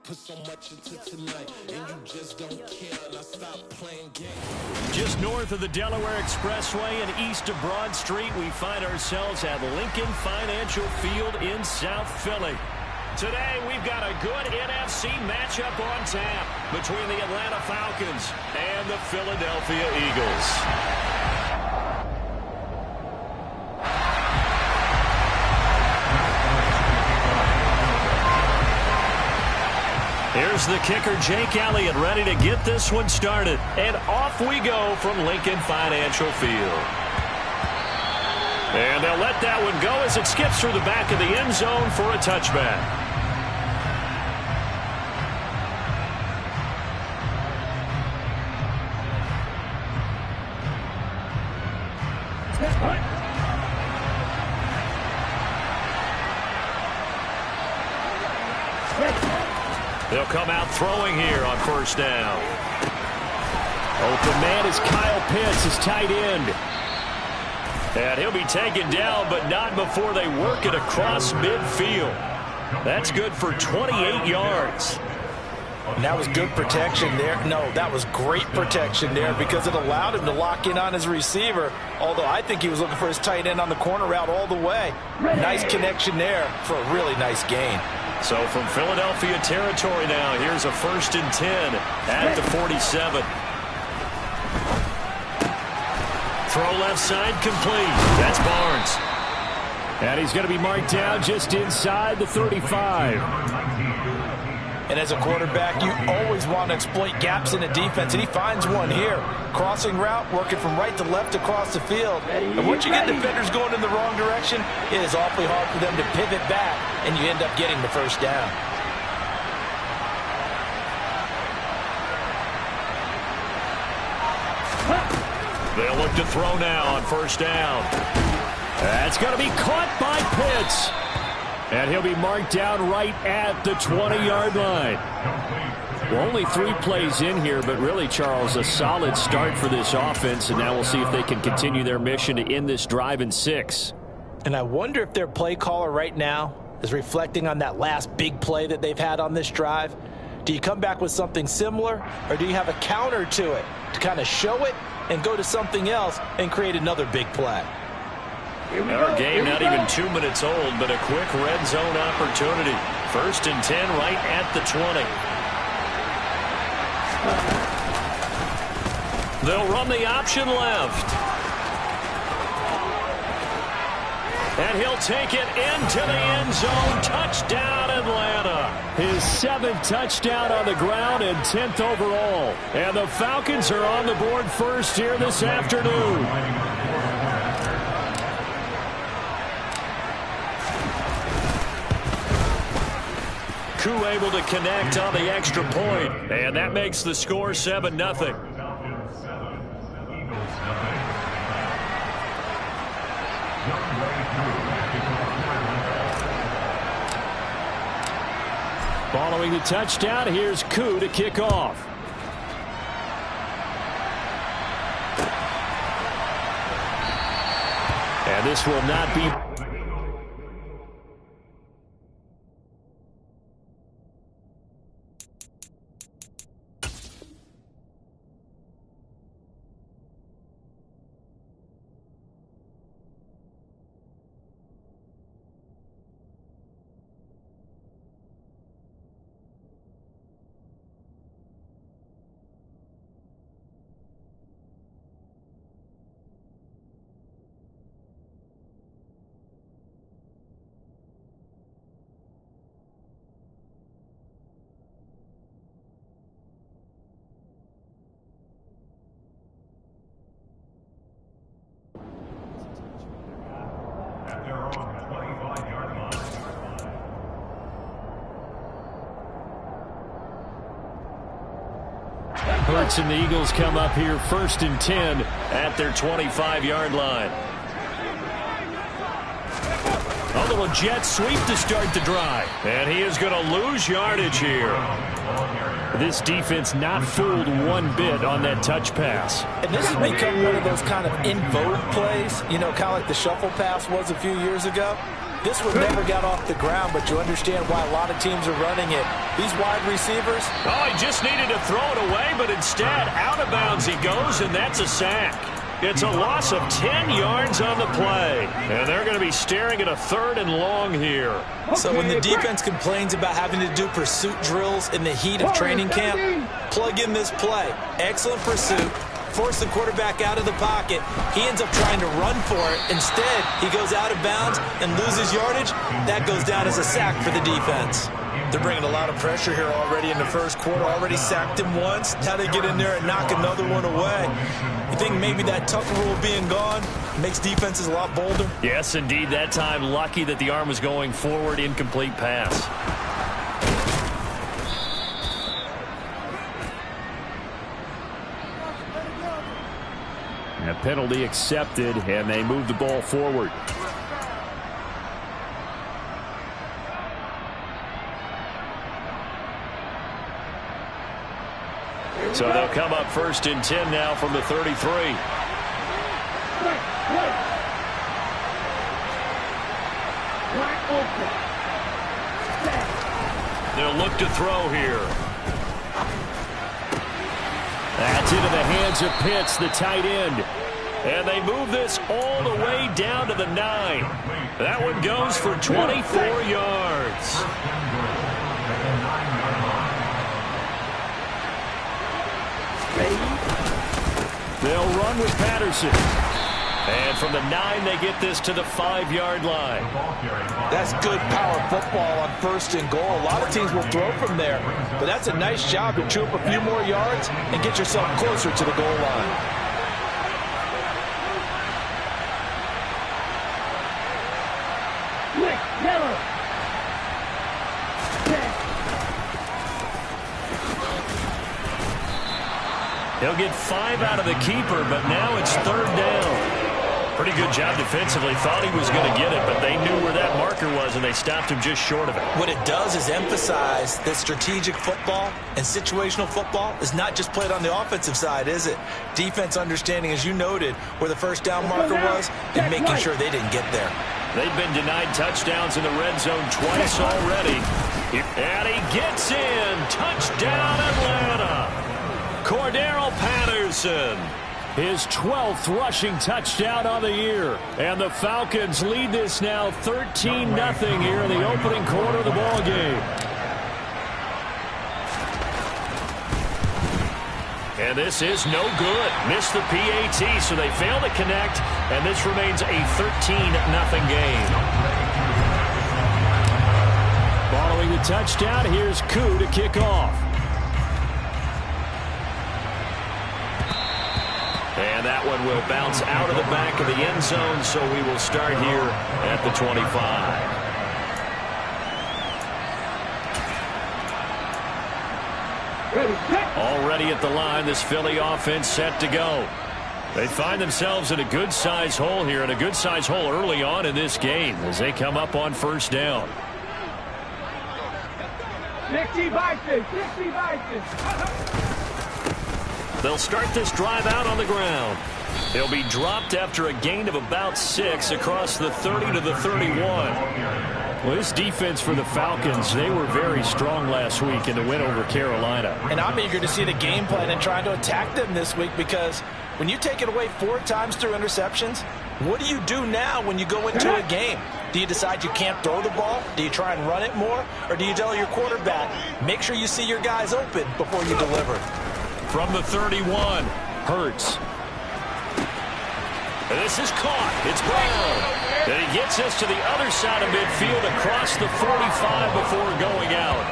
Put so much into tonight, and you just don't care, and I stopped playing games. Just north of the Delaware Expressway and east of Broad Street, we find ourselves at Lincoln Financial Field in South Philly. Today, we've got a good NFC matchup on tap between the Atlanta Falcons and the Philadelphia Eagles. Here's the kicker, Jake Elliott, ready to get this one started. And off we go from Lincoln Financial Field. And they'll let that one go as it skips through the back of the end zone for a touchback. They'll come out throwing here on first down. Open man is Kyle Pitts, his tight end. And he'll be taken down, but not before they work it across midfield. That's good for 28 yards. And that was good protection there. No, that was great protection there because it allowed him to lock in on his receiver, although I think he was looking for his tight end on the corner route all the way. Nice connection there for a really nice gain. So from Philadelphia territory now, here's a 1st and 10 at the 47. Throw left side complete. That's Barnes. And he's going to be marked down just inside the 35. And as a quarterback, you always want to exploit gaps in a defense, and he finds one here. Crossing route, working from right to left across the field. And once you get defenders going in the wrong direction, it is awfully hard for them to pivot back, and you end up getting the first down. They'll look to throw now on first down. That's going to be caught by Pitts. And he'll be marked down right at the 20-yard line. Well, only 3 plays in here, but really, Charles, a solid start for this offense. And now we'll see if they can continue their mission to end this drive in 6. And I wonder if their play caller right now is reflecting on that last big play that they've had on this drive. Do you come back with something similar, or do you have a counter to it to kind of show it and go to something else and create another big play? Our game not even 2 minutes old, but a quick red zone opportunity. 1st and 10 right at the 20. They'll run the option left. And he'll take it into the end zone. Touchdown, Atlanta. His 7th touchdown on the ground and 10th overall. And the Falcons are on the board first here this afternoon. Koo able to connect on the extra point, and that makes the score 7-0. Following the touchdown, here's Koo to kick off. And this will not be... Hurts and the Eagles come up here 1st and 10 at their 25-yard line. A little jet sweep to start the drive. And he is going to lose yardage here. This defense not fooled one bit on that touch pass. And this has become one of those kind of in vogue plays, you know, kind of like the shuffle pass was a few years ago. This one never got off the ground, but you understand why a lot of teams are running it. These wide receivers. Oh, he just needed to throw it away, but instead, out of bounds he goes, and that's a sack. It's a loss of 10 yards on the play. And they're going to be staring at a 3rd and long here. So when the defense complains about having to do pursuit drills in the heat of training camp, plug in this play. Excellent pursuit. Force the quarterback out of the pocket. He ends up trying to run for it. Instead, he goes out of bounds and loses yardage. That goes down as a sack for the defense. They're bringing a lot of pressure here already in the first quarter. Already sacked him once. Now they get in there and knock another one away. You think maybe that tucker rule being gone makes defenses a lot bolder? Yes, indeed. That time, lucky that the arm was going forward. Incomplete pass. And a penalty accepted, and they move the ball forward. So they'll come up 1st and 10 now from the 33. They'll look to throw here. That's into the hands of Pitts, the tight end. And they move this all the way down to the 9. That one goes for 24 yards. They'll run with Patterson. And from the 9, they get this to the 5-yard line. That's good power football on 1st and goal. A lot of teams will throw from there. But that's a nice job to chew up a few more yards and get yourself closer to the goal line. He'll get 5 out of the keeper, but now it's 3rd down. Pretty good job defensively. Thought he was going to get it, but they knew where that marker was, and they stopped him just short of it. What it does is emphasize that strategic football and situational football is not just played on the offensive side, is it? Defense understanding, as you noted, where the 1st down marker was and making sure they didn't get there. They've been denied touchdowns in the red zone twice already. And he gets in. Touchdown, Atlanta. Cordero Patterson, his 12th rushing touchdown on the year. And the Falcons lead this now 13-0 here in the opening quarter of the ball game. And this is no good. Missed the PAT, so they fail to connect, and this remains a 13-0 game. Following the touchdown, here's Koo to kick off. And that one will bounce out of the back of the end zone, so we will start here at the 25. Already at the line, this Philly offense set to go. They find themselves in a good-sized hole here, and a good-sized hole early on in this game as they come up on 1st down. 60 Vikings, 60 Vikings. They'll start this drive out on the ground. He'll be dropped after a gain of about 6 across the 30 to the 31. Well, this defense for the Falcons, they were very strong last week in the win over Carolina. And I'm eager to see the game plan and trying to attack them this week, because when you take it away 4 times through interceptions, what do you do now when you go into a game? Do you decide you can't throw the ball? Do you try and run it more? Or do you tell your quarterback, make sure you see your guys open before you deliver? From the 31, Hurts. And this is caught. It's Brown. And he gets us to the other side of midfield across the 45 before going out.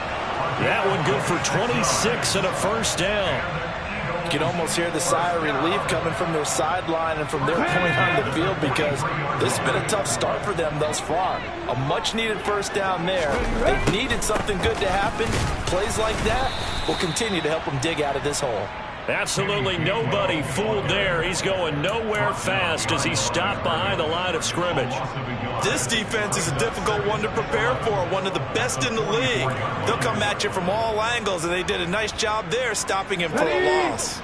That one good for 26 and a 1st down. You can almost hear the sigh of relief coming from their sideline and from their point on the field, because this has been a tough start for them thus far. A much-needed 1st down there. They've needed something good to happen. Plays like that will continue to help them dig out of this hole. Absolutely nobody fooled there. He's going nowhere fast as he stopped behind the line of scrimmage. This defense is a difficult one to prepare for, one of the best in the league. They'll come at you from all angles, and they did a nice job there stopping him for a loss.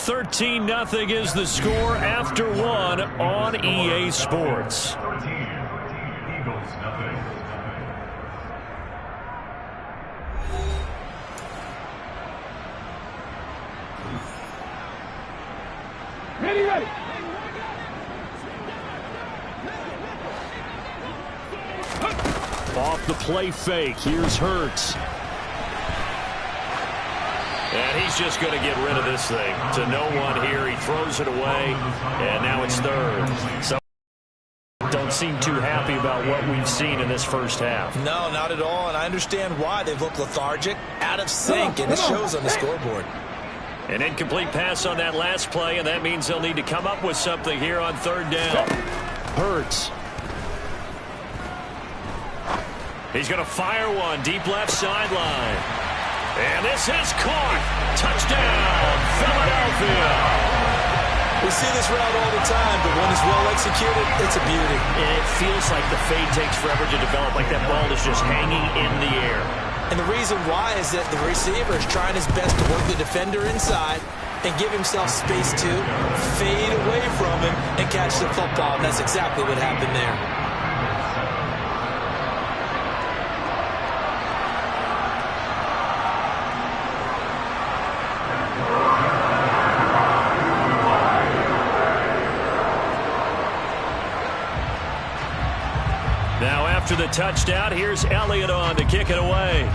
13-0 is the score after one on EA Sports. Ready. Off the play fake, here's Hurts. And he's just going to get rid of this thing. To no one here, he throws it away, and now it's third. So don't seem too happy about what we've seen in this first half. No, not at all, and I understand why. They've looked lethargic, out of sync, and it shows on the scoreboard. An incomplete pass on that last play, and that means they'll need to come up with something here on third down. Hurts. He's going to fire one deep left sideline. And this is caught. Touchdown, Philadelphia. We see this route all the time, but when it's well executed, it's a beauty. It feels like the fade takes forever to develop, like that ball is just hanging in the air. And the reason why is that the receiver is trying his best to work the defender inside and give himself space to fade away from him and catch the football. And that's exactly what happened there. Now after the touchdown, here's Elliott on to kick it away.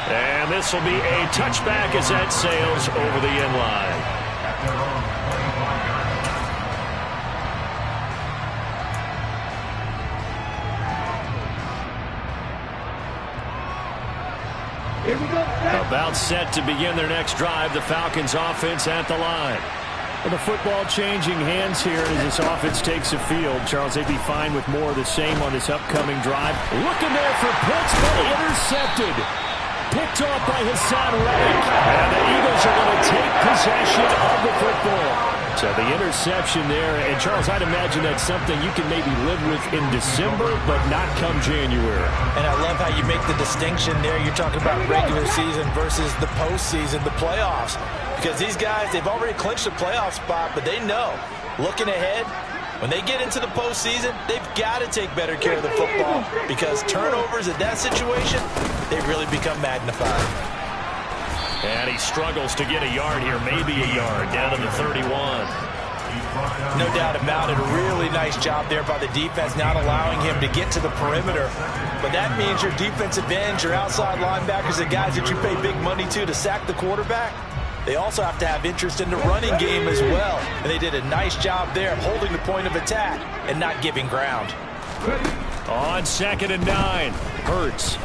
And this will be a touchback as that sails over the end line. Here we go. About set to begin their next drive, the Falcons offense at the line. Well, the football changing hands here as this offense takes the field. Charles, they'd be fine with more of the same on this upcoming drive. Looking there for Pitts, but intercepted. Picked off by Hassan Reddick. And the Eagles are going to take possession of the football. So the interception there. And, Charles, I'd imagine that's something you can maybe live with in December, but not come January. And I love how you make the distinction there. You're talking about regular season versus the postseason, the playoffs. Because these guys, they've already clinched a playoff spot, but they know, looking ahead, when they get into the postseason, they've got to take better care of the football because turnovers in that situation, they really become magnified. And he struggles to get a yard here, maybe a yard, down to the 31. No doubt about it. A really nice job there by the defense, not allowing him to get to the perimeter. But that means your defensive ends, your outside linebackers, the guys that you pay big money to sack the quarterback, they also have to have interest in the running game as well. And they did a nice job there of holding the point of attack and not giving ground. On 2nd and 9, Hurts.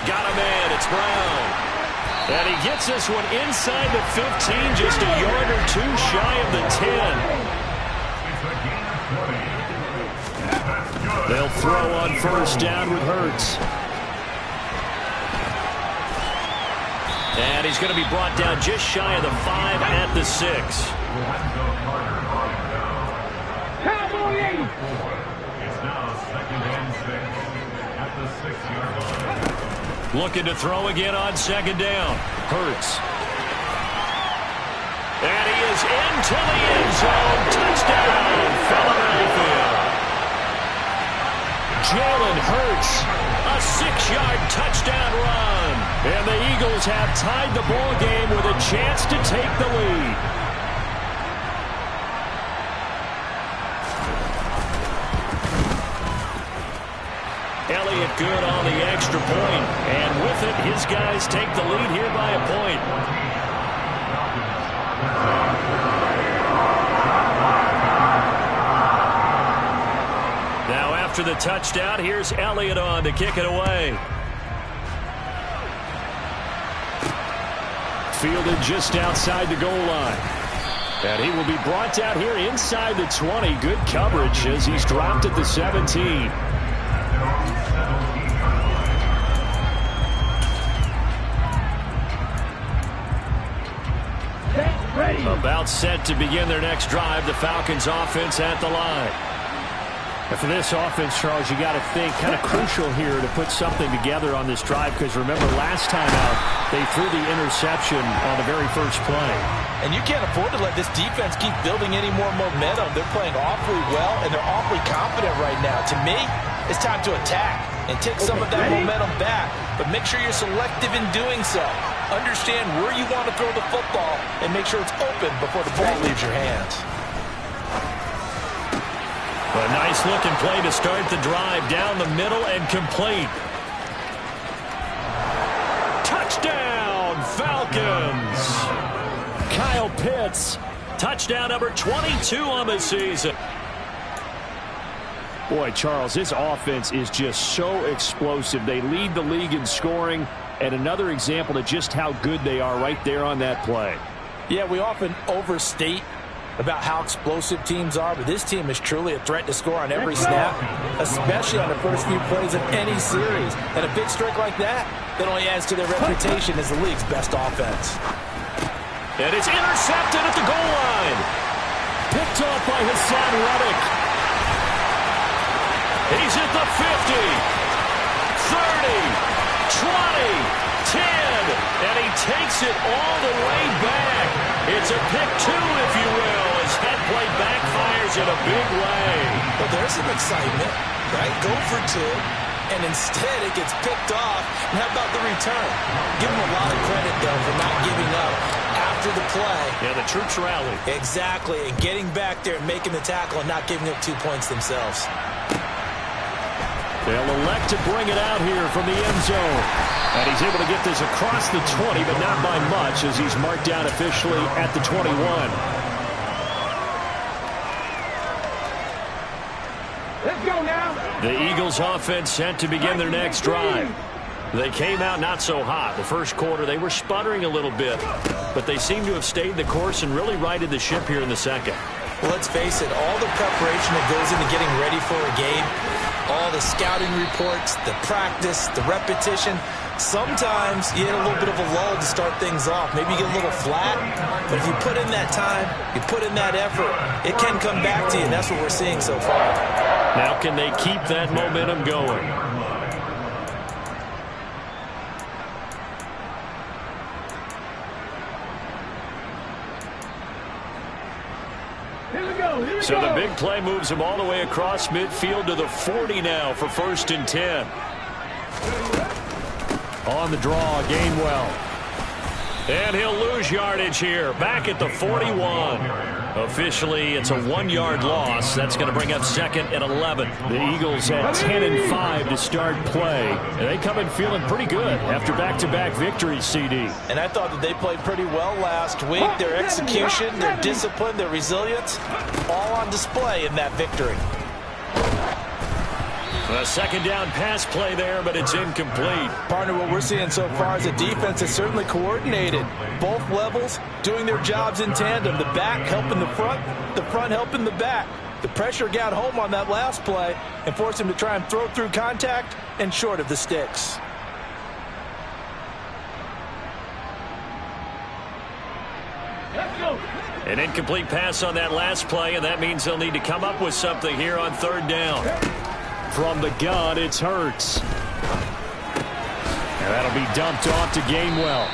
Got him in, it's Brown. And he gets this one inside the 15, just a yard or two shy of the 10. They'll throw on first down with Hurts. And he's going to be brought down just shy of the 5 at the 6. Looking to throw again on 2nd down. Hurts. And he is into the end zone. Touchdown, Philadelphia. Jalen Hurts, a 6-yard touchdown run. And the Eagles have tied the ball game with a chance to take the lead. Elliott good on the extra point. And with it, his guys take the lead here by a point. Now after the touchdown, here's Elliott on to kick it away. Fielded just outside the goal line. And he will be brought down here inside the 20. Good coverage as he's dropped at the 17. About set to begin their next drive, the Falcons offense at the line. And for this offense, Charles, you got to think kind of crucial here to put something together on this drive, because remember last time out they threw the interception on the very first play. And you can't afford to let this defense keep building any more momentum. They're playing awfully well, and they're awfully confident right now. To me, it's time to attack and take some of that momentum back, but make sure you're selective in doing so. Understand where you want to throw the football and make sure it's open before the ball leaves your hands. A nice-looking play to start the drive down the middle and complete. Touchdown, Falcons! Kyle Pitts, touchdown number 22 on the season. Boy, Charles, this offense is just so explosive. They lead the league in scoring, and another example of just how good they are right there on that play. Yeah, we often overstate about how explosive teams are, but this team is truly a threat to score on every snap, especially on the first few plays of any series. And a big streak like that only adds to their reputation as the league's best offense. And it's intercepted at the goal line. Picked off by Hassan Reddick. He's at the 50, 30, 20, 10, and he takes it all the way back. It's a pick two, if you will, as that play backfires in a big way. Well, there's some excitement, right? Go for two, and instead it gets picked off. And how about the return? Give him a lot of credit, though, for not giving up after the play. Yeah, the troops rally. Exactly, and getting back there and making the tackle and not giving up 2 points themselves. They'll elect to bring it out here from the end zone. And he's able to get this across the 20, but not by much, as he's marked down officially at the 21. Let's go now. The Eagles offense set to begin their next drive. They came out not so hot. The first quarter, they were sputtering a little bit, but they seem to have stayed the course and really righted the ship here in the second. Well, let's face it, all the preparation that goes into getting ready for a game, all the scouting reports, the practice, the repetition, sometimes you hit a little bit of a lull to start things off. Maybe you get a little flat, but if you put in that time, you put in that effort, it can come back to you, and that's what we're seeing so far. Now can they keep that momentum going? So the big play moves him all the way across midfield to the 40 now for 1st and 10. On the draw, Gainwell. And he'll lose yardage here, back at the 41. Officially, it's a 1-yard loss. That's going to bring up 2nd and 11. The Eagles at 10-5 to start play. And they come in feeling pretty good after back-to-back victories, CD. And I thought that they played pretty well last week. Their execution, their discipline, their resilience, all on display in that victory. A second down pass play there, but it's incomplete. Partner, what we're seeing so far is a defense that's certainly coordinated. Both levels doing their jobs in tandem. The back helping the front helping the back. The pressure got home on that last play and forced him to try and throw through contact and short of the sticks. An incomplete pass on that last play, and that means they'll need to come up with something here on 3rd down. From the gun, it's Hurts. And that'll be dumped off to Gainwell.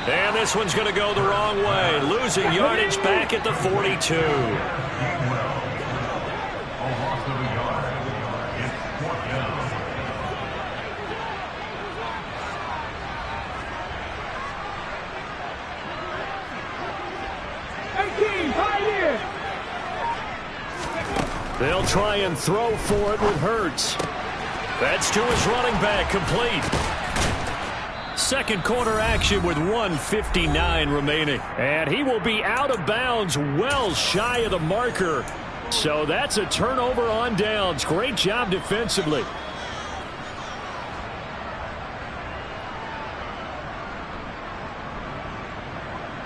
And this one's going to go the wrong way. Losing yardage back at the 42. They'll try and throw for it with Hurts. That's to his running back, complete. Second quarter action with 1:59 remaining. And he will be out of bounds well shy of the marker. So that's a turnover on downs. Great job defensively.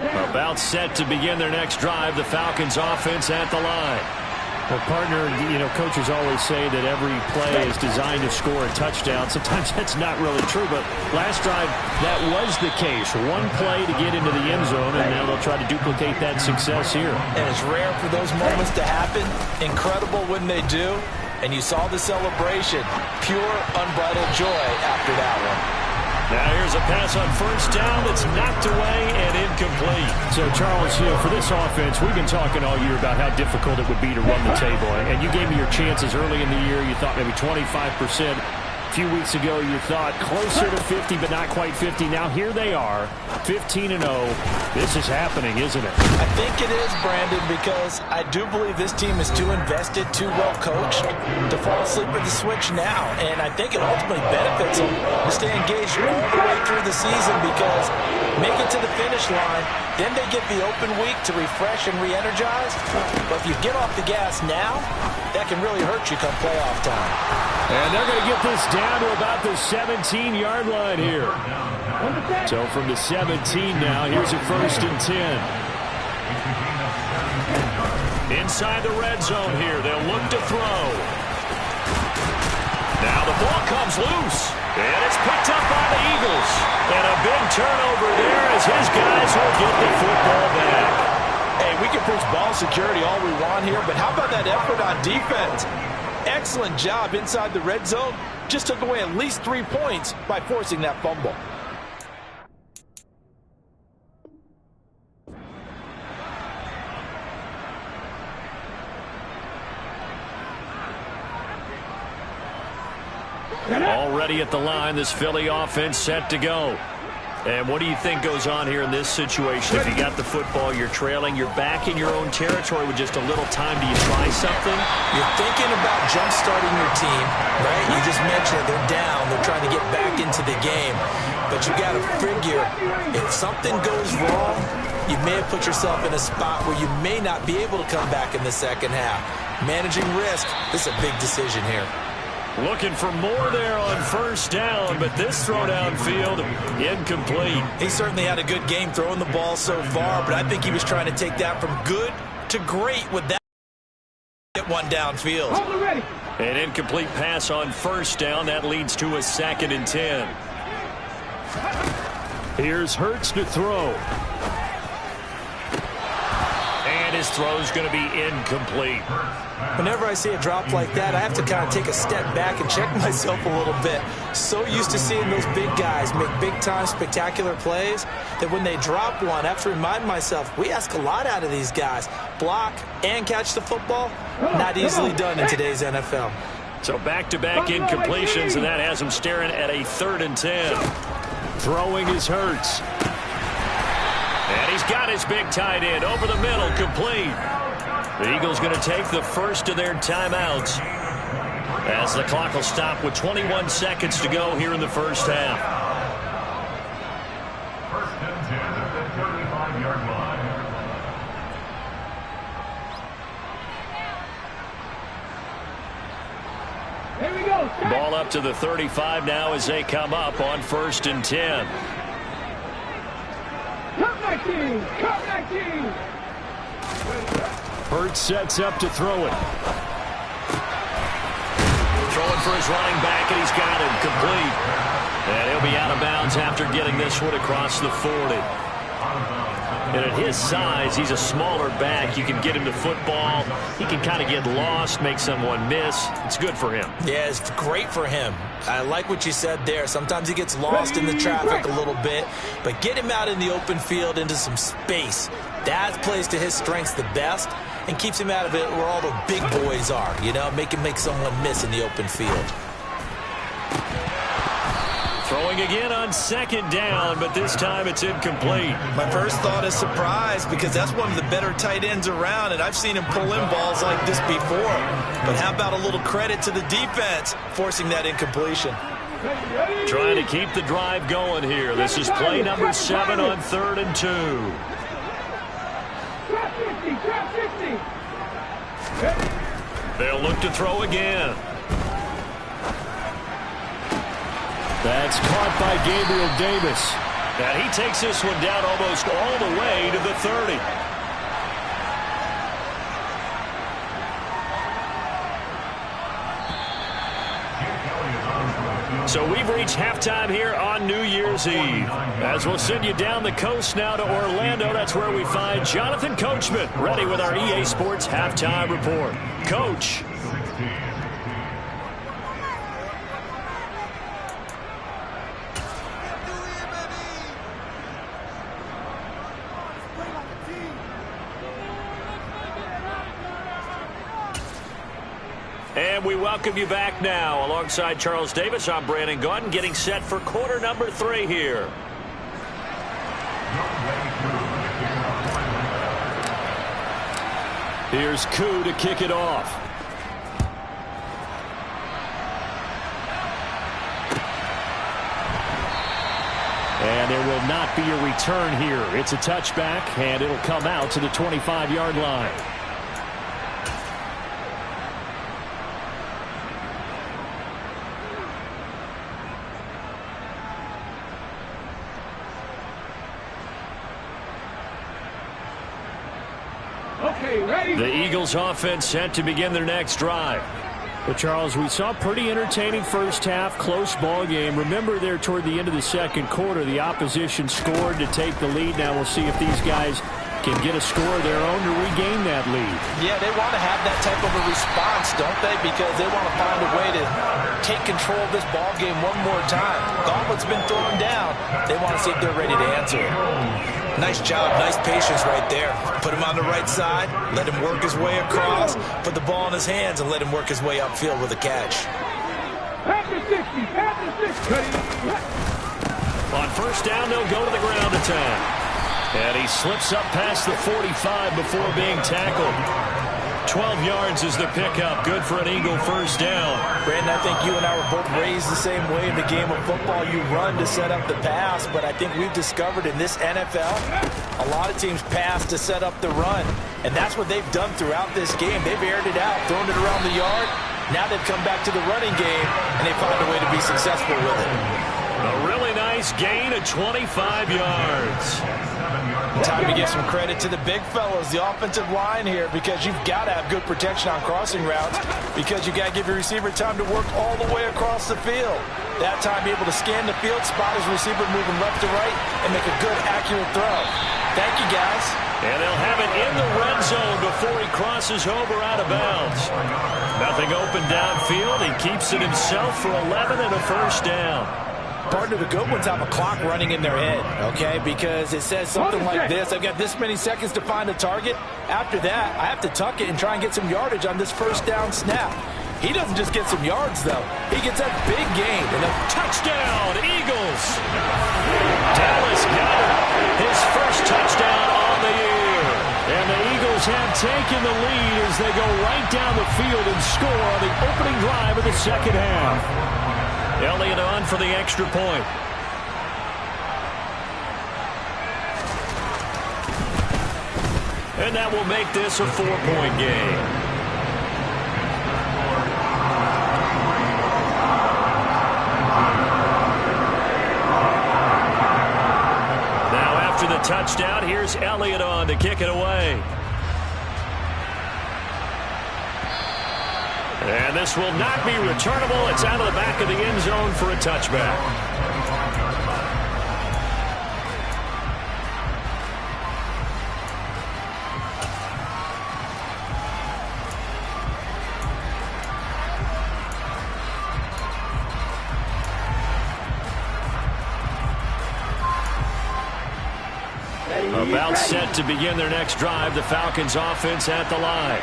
About set to begin their next drive. The Falcons offense at the line. Well, partner, coaches always say that every play is designed to score a touchdown. Sometimes that's not really true, but last drive, that was the case. One play to get into the end zone, and now they'll try to duplicate that success here. And it's rare for those moments to happen. Incredible when they do. And you saw the celebration. Pure, unbridled joy after that one. Now here's a pass on first down that's knocked away and incomplete. So, Charles, for this offense, we've been talking all year about how difficult it would be to run the table. And you gave me your chances early in the year. You thought maybe 25%. A few weeks ago, you thought closer to 50, but not quite 50. Now here they are, 15-0. This is happening, isn't it? I think it is, Brandon, because I do believe this team is too invested, too well coached to fall asleep at the switch now. And I think it ultimately benefits them to stay engaged all the way through the season because make it to the finish line, then they get the open week to refresh and re-energize. But if you get off the gas now, that can really hurt you come playoff time. And they're going to get this down to about the 17-yard line here. So from the 17 now, here's a 1st and 10. Inside the red zone here, they'll look to throw. Now the ball comes loose, and it's picked up by the Eagles. And a big turnover there as his guys will get the football back. Hey, we can preach ball security all we want here, but how about that effort on defense? Excellent job inside the red zone. Just took away at least 3 points by forcing that fumble. Already at the line, this Philly offense set to go. And what do you think goes on here in this situation? If you got the football, you're trailing, you're back in your own territory with just a little time. Do you try something? You're thinking about jump-starting your team, right? You just mentioned they're down. They're trying to get back into the game. But you got to figure, if something goes wrong, you may have put yourself in a spot where you may not be able to come back in the second half. Managing risk, this is a big decision here. Looking for more there on first down, but this throw downfield, incomplete. He certainly had a good game throwing the ball so far, but I think he was trying to take that from good to great with that. Get one downfield. An incomplete pass on first down. That leads to a 2nd and 10. Here's Hurts to throw. And his throw's going to be incomplete. Whenever I see a drop like that, I have to kind of take a step back and check myself a little bit. So used to seeing those big guys make big-time spectacular plays that when they drop one, I have to remind myself, we ask a lot out of these guys. Block and catch the football, not easily done in today's NFL. So back-to-back incompletions, and that has him staring at a 3rd and 10. Throwing is Hurts. And he's got his big tight end over the middle, complete. The Eagles going to take the first of their timeouts as the clock will stop with 21 seconds to go here in the first half. 1st and 10 at the 35-yard line. Here we go. Ball up to the 35 now as they come up on 1st and 10. Come 19. Come 19. Hurts sets up to throw it. Throwing for his running back, and he's got him complete. And he'll be out of bounds after getting this one across the 40. And at his size, he's a smaller back. You can get him to football. He can kind of get lost, make someone miss. It's good for him. Yeah, it's great for him. I like what you said there. Sometimes he gets lost in the traffic a little bit, but get him out in the open field into some space. That plays to his strengths the best and keeps him out of it where all the big boys are, make him make someone miss in the open field. Throwing again on 2nd down, but this time it's incomplete. My first thought is surprise because that's one of the better tight ends around, and I've seen him pull in balls like this before. But how about a little credit to the defense forcing that incompletion? Trying to keep the drive going here. This is play number 7 on 3rd and 2. They'll look to throw again. That's caught by Gabriel Davis. And he takes this one down almost all the way to the 30. So we've reached halftime here on New Year's Eve. As we'll send you down the coast now to Orlando, that's where we find Jonathan Coachman ready with our EA Sports Halftime Report. Coach. And we welcome you back now. Alongside Charles Davis, I'm Brandon Gaudin, getting set for quarter number 3 here. Here's Koo to kick it off. And there will not be a return here. It's a touchback, and it'll come out to the 25-yard line. Okay, ready? The Eagles offense set to begin their next drive. Well, Charles, we saw a pretty entertaining first half, close ball game. Remember there toward the end of the second quarter, the opposition scored to take the lead. Now we'll see if these guys can get a score of their own to regain that lead. Yeah, they want to have that type of a response, don't they? Because they want to find a way to take control of this ball game one more time. Gauntlet's been thrown down. They want to see if they're ready to answer it. Nice job, nice patience right there. Put him on the right side, let him work his way across, put the ball in his hands, and let him work his way upfield with a catch. After 60, after 60. On first down, they'll go to the ground attack. And he slips up past the 45 before being tackled. 12 yards is the pickup. Good for an Eagle first down. Brandon, I think you and I were both raised the same way in the game of football. You run to set up the pass, but I think we've discovered in this NFL, a lot of teams pass to set up the run. And that's what they've done throughout this game. They've aired it out, thrown it around the yard. Now they've come back to the running game, and they found a way to be successful with it. A really nice gain of 25 yards. Time to give some credit to the big fellows, the offensive line here, because you've got to have good protection on crossing routes, because you've got to give your receiver time to work all the way across the field. That time, be able to scan the field, spot his receiver moving left to right, and make a good, accurate throw. Thank you, guys. And they'll have it in the red zone before he crosses over out of bounds. Nothing open downfield. He keeps it himself for 11 and a first down. Partner, the good ones have a clock running in their head, okay? Because it says something like this. I've got this many seconds to find a target. After that, I have to tuck it and try and get some yardage on this first down snap. He doesn't just get some yards, though. He gets a big gain. And a touchdown, Eagles. Dallas got it. His first touchdown on the year. And the Eagles have taken the lead as they go right down the field and score on the opening drive of the second half. Elliott on for the extra point. And that will make this a 4-point game. Now after the touchdown, here's Elliott on to kick it away. And this will not be returnable. It's out of the back of the end zone for a touchback. About set to begin their next drive. The Falcons offense at the line.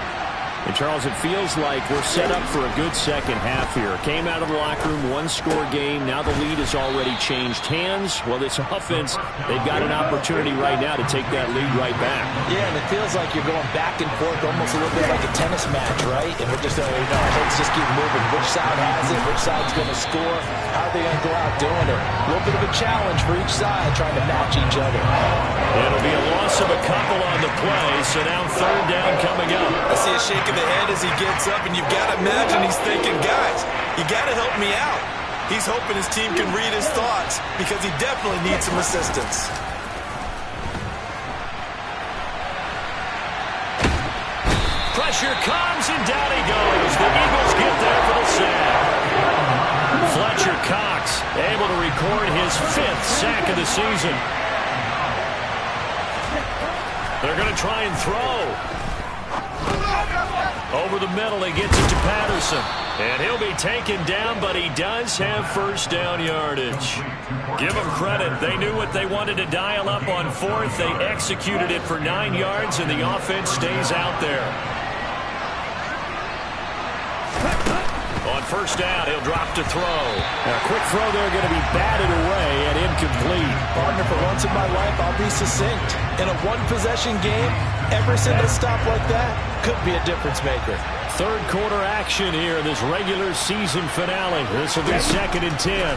And, Charles, it feels like we're set up for a good second half here. Came out of the locker room, one-score game. Now the lead has already changed hands. Well, this offense, they've got an opportunity right now to take that lead right back. Yeah, and it feels like you're going back and forth, almost a little bit like a tennis match, right? And we're just, let's just keep moving. Which side has it? Which side's going to score? How are they going to go out doing it? A little bit of a challenge for each side, trying to match each other. It'll be a loss of a couple on the play, so now third down coming up. I see a shake of the head as he gets up, and you've got to imagine he's thinking, guys, you got to help me out. He's hoping his team can read his thoughts because he definitely needs some assistance. Pressure comes, and down he goes. The Eagles get there for the sack. Fletcher Cox able to record his 5th sack of the season. They're going to try and throw. Over the middle, he gets it to Patterson. And he'll be taken down, but he does have first down yardage. Give them credit. They knew what they wanted to dial up on 4th. They executed it for 9 yards, and the offense stays out there. On first down, he'll drop to throw. A quick throw there, going to be batted away and incomplete. Partner, for once in my life, I'll be succinct. In a one-possession game, every single stop like that could be a difference maker. Third quarter action here in this regular season finale. This will be 2nd and 10.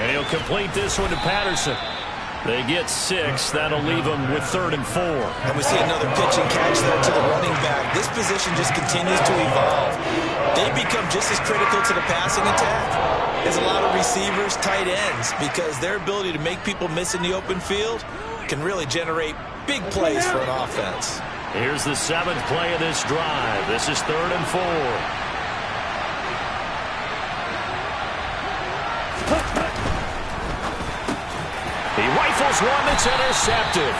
And he'll complete this one to Patterson. They get 6. That'll leave them with 3rd and 4. And we see another pitch and catch there to the running back. This position just continues to evolve. They become just as critical to the passing attack as a lot of receivers, tight ends, because their ability to make people miss in the open field can really generate big plays for an offense. Here's the 7th play of this drive. This is 3rd and 4. He rifles one that's intercepted.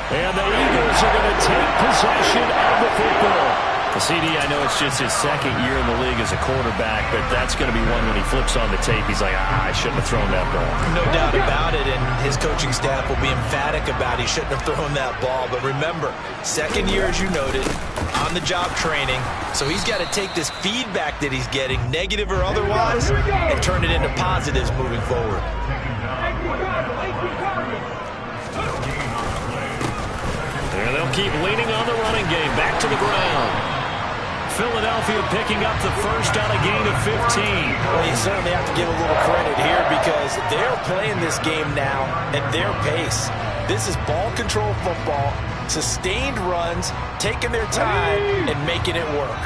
And the Eagles are going to take possession of the football. CD, I know it's just his 2nd year in the league as a quarterback, but that's going to be one when he flips on the tape. He's like, I shouldn't have thrown that ball. No doubt about it, and his coaching staff will be emphatic about he shouldn't have thrown that ball. But remember, 2nd year, as you noted, on-the-job training. So he's got to take this feedback that he's getting, negative or otherwise, and turn it into positives moving forward. And they'll keep leaning on the running game. Back to the ground. Philadelphia picking up the first on a gain of 15. Well, you certainly have to give a little credit here because they're playing this game now at their pace. This is ball control football, sustained runs, taking their time and making it work.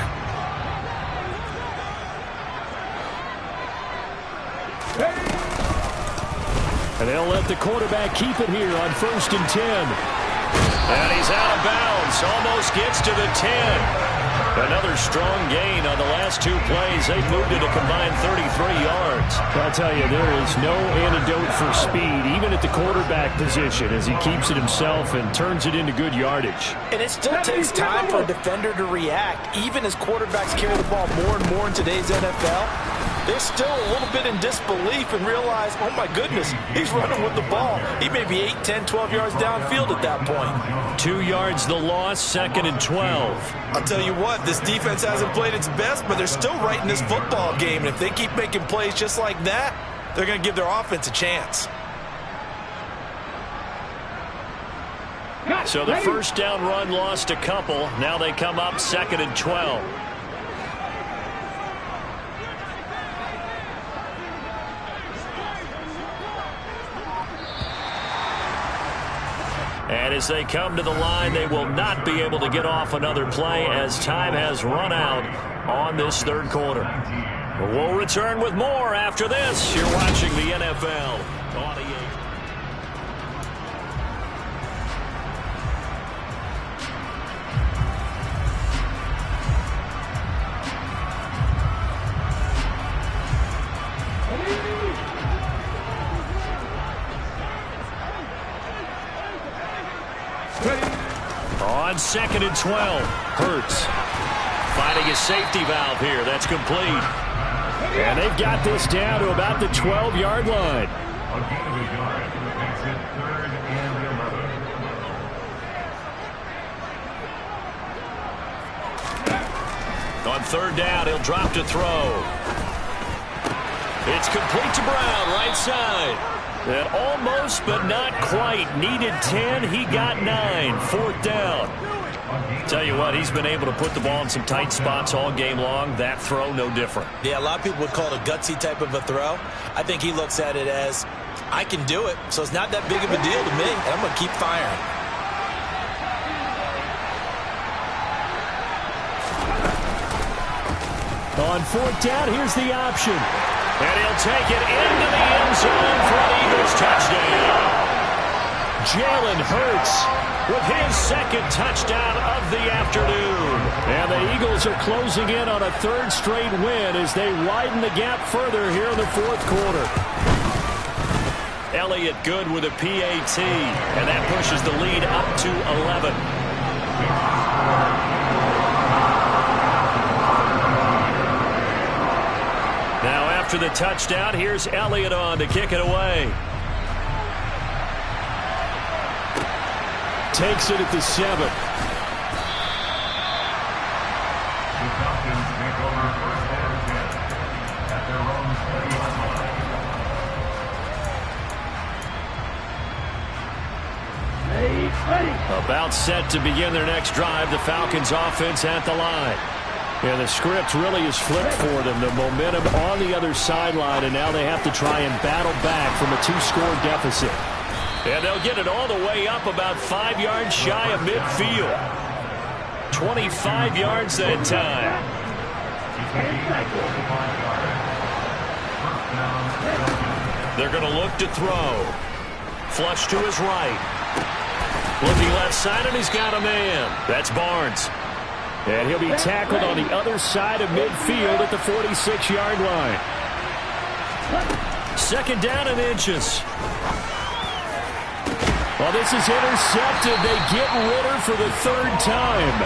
And they'll let the quarterback keep it here on 1st and 10. And he's out of bounds. Almost gets to the 10. Another strong gain on the last 2 plays. They've moved it a combined 33 yards. I'll tell you, there is no antidote for speed, even at the quarterback position, as he keeps it himself and turns it into good yardage. And it still takes time for a defender to react. Even as quarterbacks carry the ball more and more in today's NFL, they're still a little bit in disbelief and realize, oh my goodness, he's running with the ball. He may be 8, 10, 12 yards downfield at that point. 2 yards the loss, 2nd and 12. I'll tell you what, this defense hasn't played its best, but they're still right in this football game. And if they keep making plays just like that, they're going to give their offense a chance. So the first down run lost a couple. Now they come up 2nd and 12. And as they come to the line, they will not be able to get off another play as time has run out on this 3rd quarter. We'll return with more after this. You're watching the NFL on EA. On 2nd and 12, Hurts finding a safety valve here. That's complete. And they've got this down to about the 12-yard line. A gain of a yard. Makes it 3rd and 11. On 3rd down, he'll drop to throw. It's complete to Brown, right side. And almost, but not quite. Needed 10. He got 9. 4th down. Tell you what, he's been able to put the ball in some tight spots all game long. That throw, no different. Yeah, a lot of people would call it a gutsy type of a throw. I think he looks at it as, I can do it, so it's not that big of a deal to me, and I'm going to keep firing. On 4th down, here's the option. And he'll take it into the end zone for an Eagles touchdown. Jalen Hurts with his 2nd touchdown of the afternoon. And the Eagles are closing in on a 3rd straight win as they widen the gap further here in the 4th quarter. Elliott good with a PAT, and that pushes the lead up to 11. Now after the touchdown, here's Elliott on to kick it away. Takes it at the 7. About set to begin their next drive, the Falcons offense at the line. And the script really is flipped for them. The momentum on the other sideline, and now they have to try and battle back from a 2-score deficit. And they'll get it all the way up about 5 yards shy of midfield. 25 yards that time. They're going to look to throw. Flush to his right. Looking left side, and he's got a man. That's Barnes. And he'll be tackled on the other side of midfield at the 46-yard line. Second down and inches. Well, this is intercepted. They get Ritter for the 3rd time.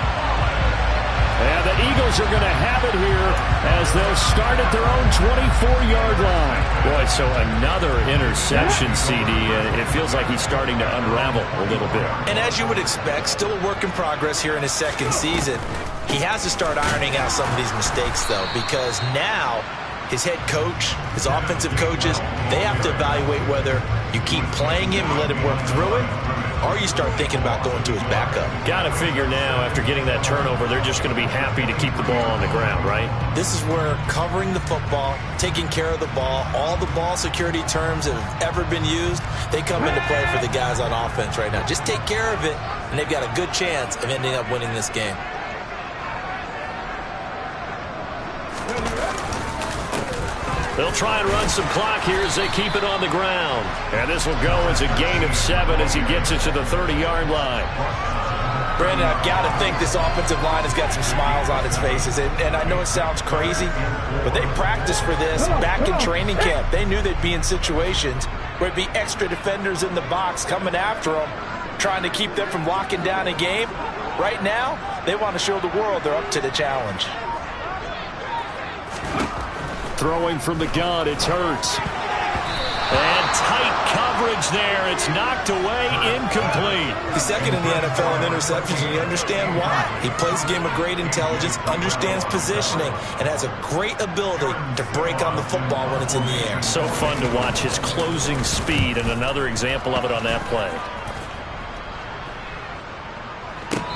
And the Eagles are going to have it here as they'll start at their own 24-yard line. Boy, so another interception, CD, and it feels like he's starting to unravel a little bit. And as you would expect, still a work in progress here in his 2nd season. He has to start ironing out some of these mistakes, though, because now his head coach, his offensive coaches, they have to evaluate whether you keep playing him and let him work through it, or you start thinking about going to his backup. Got to figure now, after getting that turnover, they're just going to be happy to keep the ball on the ground, right? This is where covering the football, taking care of the ball, all the ball security terms that have ever been used, they come into play for the guys on offense right now. Just take care of it, and they've got a good chance of ending up winning this game. They'll try and run some clock here as they keep it on the ground. And this will go as a gain of 7 as he gets it to the 30-yard line. Brandon, I've got to think this offensive line has got some smiles on its faces. And I know it sounds crazy, but they practiced for this back in training camp. They knew they'd be in situations where it'd be extra defenders in the box coming after them, trying to keep them from locking down a game. Right now, they want to show the world they're up to the challenge. Throwing from the gun, it's Hurts. And tight coverage there. It's knocked away, incomplete. He's 2nd in the NFL in interceptions, and you understand why. He plays a game of great intelligence, understands positioning, and has a great ability to break on the football when it's in the air. So fun to watch his closing speed, and another example of it on that play.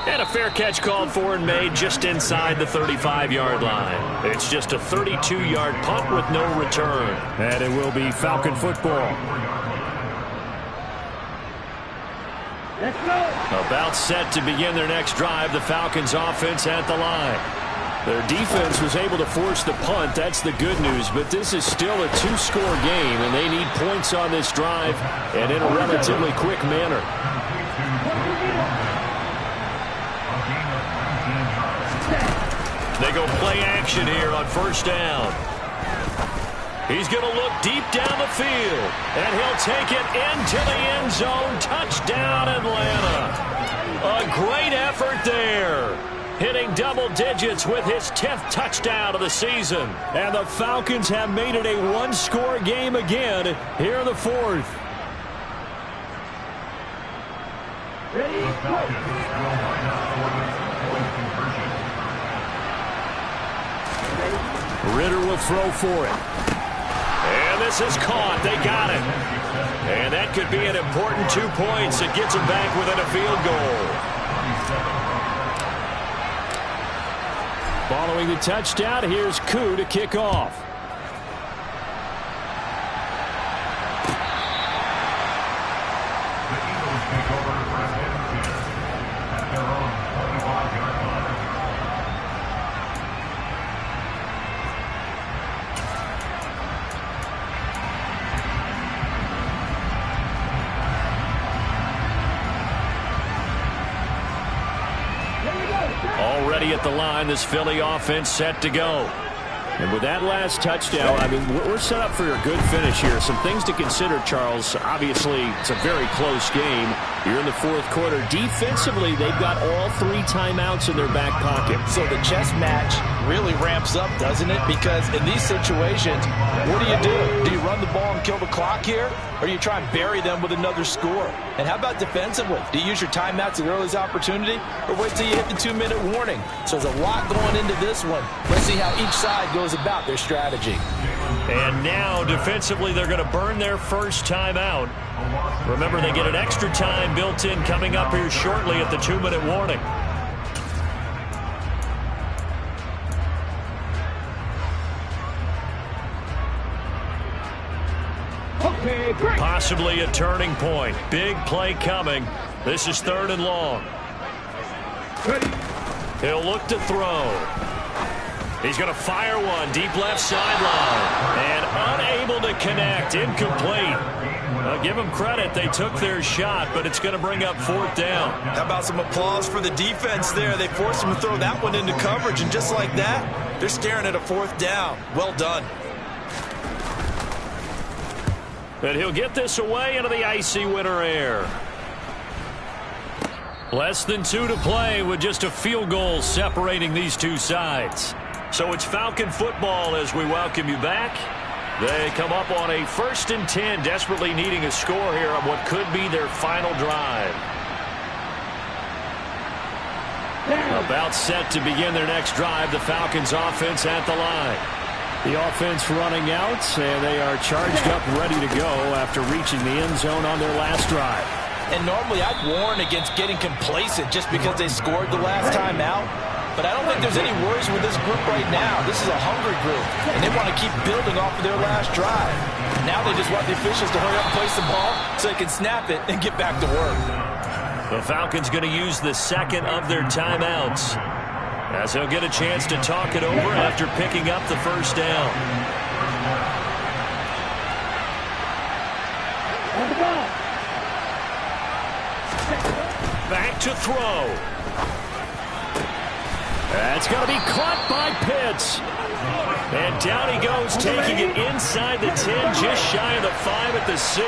And a fair catch called for and made just inside the 35-yard line. It's just a 32-yard punt with no return. And it will be Falcon football. Let's go. About set to begin their next drive, the Falcons offense at the line. Their defense was able to force the punt. That's the good news. But this is still a 2-score game, and they need points on this drive and in a relatively quick manner. They go play action here on 1st down. He's going to look deep down the field, and he'll take it into the end zone. Touchdown, Atlanta. A great effort there. Hitting double digits with his 10th touchdown of the season. And the Falcons have made it a 1-score game again here in the 4th. Ready, Ritter will throw for it. And this is caught. They got it. And that could be an important 2 points. It gets them back within a field goal. Following the touchdown, here's Koo to kick off. Already at the line, this Philly offense set to go. And with that last touchdown, I mean, we're set up for a good finish here. Some things to consider, Charles. Obviously, it's a very close game. You're in the 4th quarter. Defensively, they've got all 3 timeouts in their back pocket. So the chess match really ramps up, doesn't it? Because in these situations, what do? Do you run the ball and kill the clock here? Or do you try and bury them with another score? And how about defensively? Do you use your timeouts at the earliest opportunity? Or wait till you hit the 2-minute warning? So there's a lot going into this one. Let's see how each side goes about their strategy. And now, defensively, they're going to burn their first timeout. Remember, they get an extra time built in coming up here shortly at the 2-minute warning. Okay, great. Possibly a turning point. Big play coming. This is 3rd and long. Ready. He'll look to throw. He's going to fire one deep left sideline. And unable to connect. Incomplete. Give them credit. They took their shot, but it's going to bring up 4th down. How about some applause for the defense there? They forced him to throw that one into coverage, and just like that, they're staring at a 4th down. Well done. And he'll get this away into the icy winter air. Less than 2 to play with just a field goal separating these two sides. So it's Falcon football as we welcome you back. They come up on a 1st and 10, desperately needing a score here on what could be their final drive. About set to begin their next drive, the Falcons offense at the line. The offense running out, and they are charged up, ready to go after reaching the end zone on their last drive. And normally I'd warn against getting complacent just because they scored the last time out. But I don't think there's any worries with this group right now. This is a hungry group, and they want to keep building off of their last drive. Now they just want the officials to hurry up and place the ball so they can snap it and get back to work. The Falcons going to use the 2nd of their timeouts, as he'll get a chance to talk it over after picking up the 1st down. Back to throw. That's going to be caught by Pitts. And down he goes, taking it inside the 10, just shy of the 5 at the 6.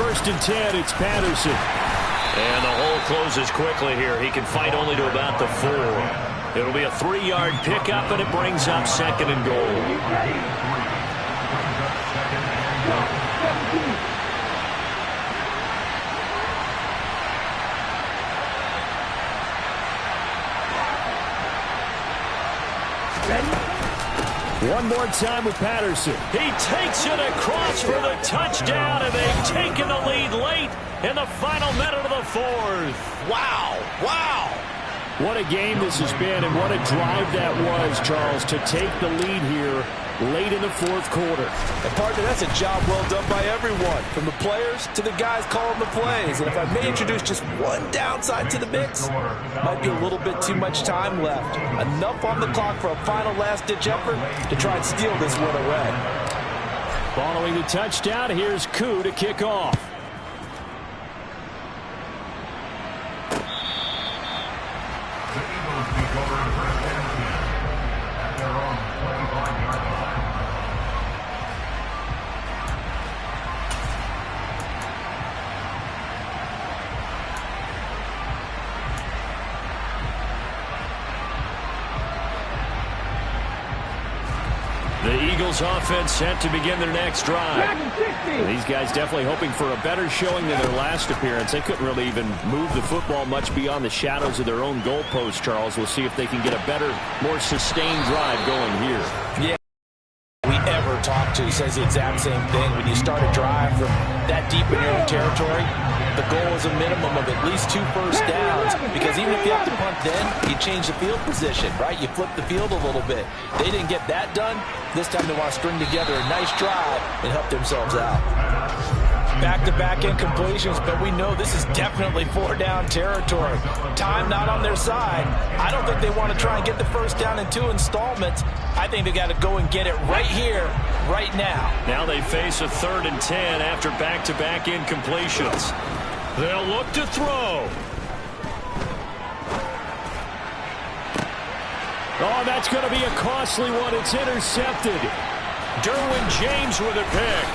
1st and 10, it's Patterson. And the hole closes quickly here. He can fight only to about the 4. It'll be a 3-yard pickup, and it brings up 2nd and goal. One more time with Patterson. He takes it across for the touchdown, and they've taken the lead late in the final minute of the 4th. Wow, wow. What a game this has been, and what a drive that was, Charles, to take the lead here late in the 4th quarter. And partner, that's a job well done by everyone, from the players to the guys calling the plays. And if I may introduce just one downside to the mix, might be a little bit too much time left. Enough on the clock for a final last-ditch effort to try and steal this one away. Following the touchdown, here's Koo to kick off. The Eagles take over in 1st and 10 at their own 25-yard line. The Eagles offense set to begin their next drive. These guys definitely hoping for a better showing than their last appearance. They couldn't really even move the football much beyond the shadows of their own goalpost, Charles. We'll see if they can get a better, more sustained drive going here. Yeah. We ever talk to says the exact same thing. When you start a drive from that deep in your own territory, the goal is a minimum of at least 2 first downs, because even if you have to punt then, you change the field position, right? You flip the field a little bit. They didn't get that done. This time they want to string together a nice drive and help themselves out. Back-to-back incompletions, but we know this is definitely 4-down territory. Time not on their side. I don't think they want to try and get the first down in 2 installments. I think they got to go and get it right here, right now. Now they face a 3rd and 10 after back-to-back incompletions. They'll look to throw. Oh, that's going to be a costly one. It's intercepted. Derwin James with a pick.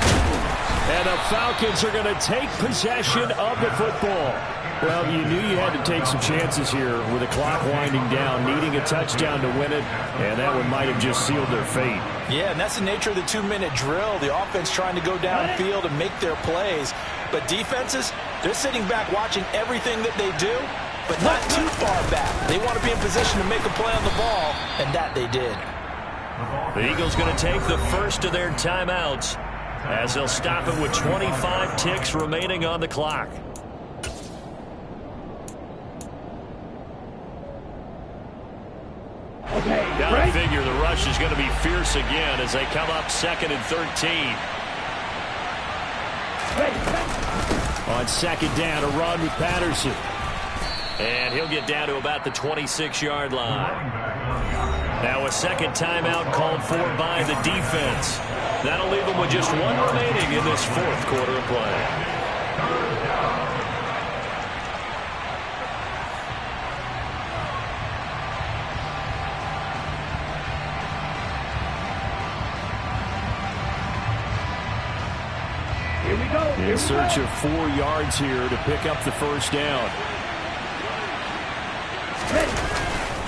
And the Falcons are going to take possession of the football. Well, you knew you had to take some chances here with the clock winding down, needing a touchdown to win it, and that one might have just sealed their fate. Yeah, and that's the nature of the 2-minute drill. The offense trying to go downfield and make their plays. But defenses, they're sitting back watching everything that they do, but not too far back. They want to be in position to make a play on the ball, and that they did. The Eagles going to take the first of their timeouts as they'll stop it with 25 ticks remaining on the clock. Gotta figure the rush is going to be fierce again as they come up 2nd and 13. On 2nd down, a run with Patterson. And he'll get down to about the 26-yard line. Now a second timeout called for by the defense. That'll leave them with just one remaining in this 4th quarter of play. Here we go. In search of 4 yards here to pick up the first down.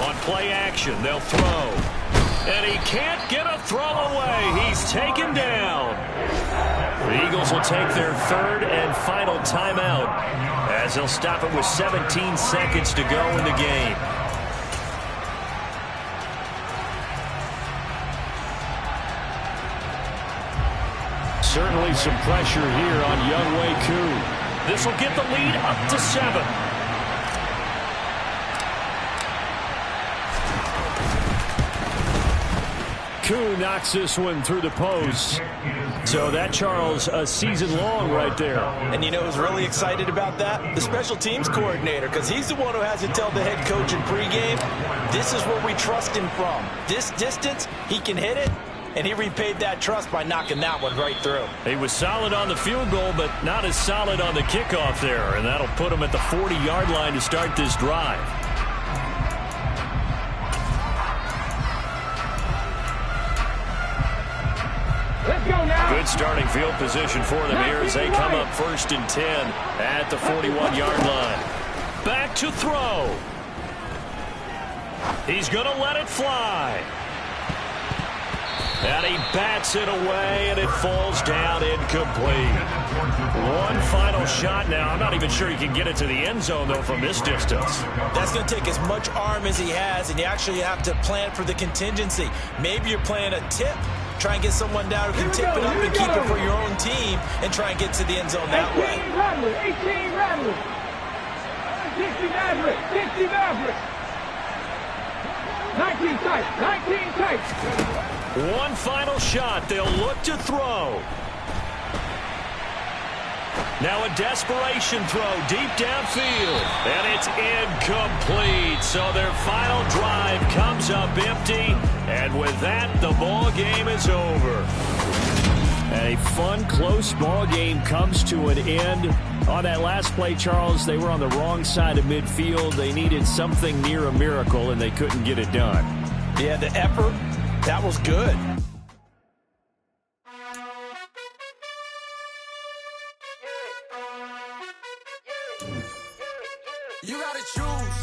On play action, they'll throw. And he can't get a throw away. He's taken down. The Eagles will take their 3rd and final timeout as they'll stop it with 17 seconds to go in the game. Certainly some pressure here on Younghoe Koo. This will get the lead up to 7. Koo knocks this one through the post. So that, Charles, a season long right there. And you know who's really excited about that? The special teams coordinator, because he's the one who has to tell the head coach in pregame, this is where we trust him from. This distance, he can hit it. And he repaid that trust by knocking that one right through. He was solid on the field goal, but not as solid on the kickoff there. And that'll put him at the 40-yard line to start this drive. Let's go now. Good starting field position for them here as they come up 1st and 10 at the 41-yard line. Back to throw. He's going to let it fly. And he bats it away, and it falls down incomplete. One final shot now. I'm not even sure he can get it to the end zone, though, from this distance. That's going to take as much arm as he has, and you actually have to plan for the contingency. Maybe you're playing a tip. Try and get someone down who can tip it up and keep it for your own team and try and get to the end zone that way. 18 Rattler, 18 Rattler. 60 Maverick, 60 Maverick. 19 tight, 19 tight. One final shot. They'll look to throw. Now a desperation throw deep downfield. And it's incomplete. So their final drive comes up empty. And with that, the ball game is over. And a fun, close ball game comes to an end. On that last play, Charles, they were on the wrong side of midfield. They needed something near a miracle, and they couldn't get it done. Yeah, the effort, that was good. You gotta choose.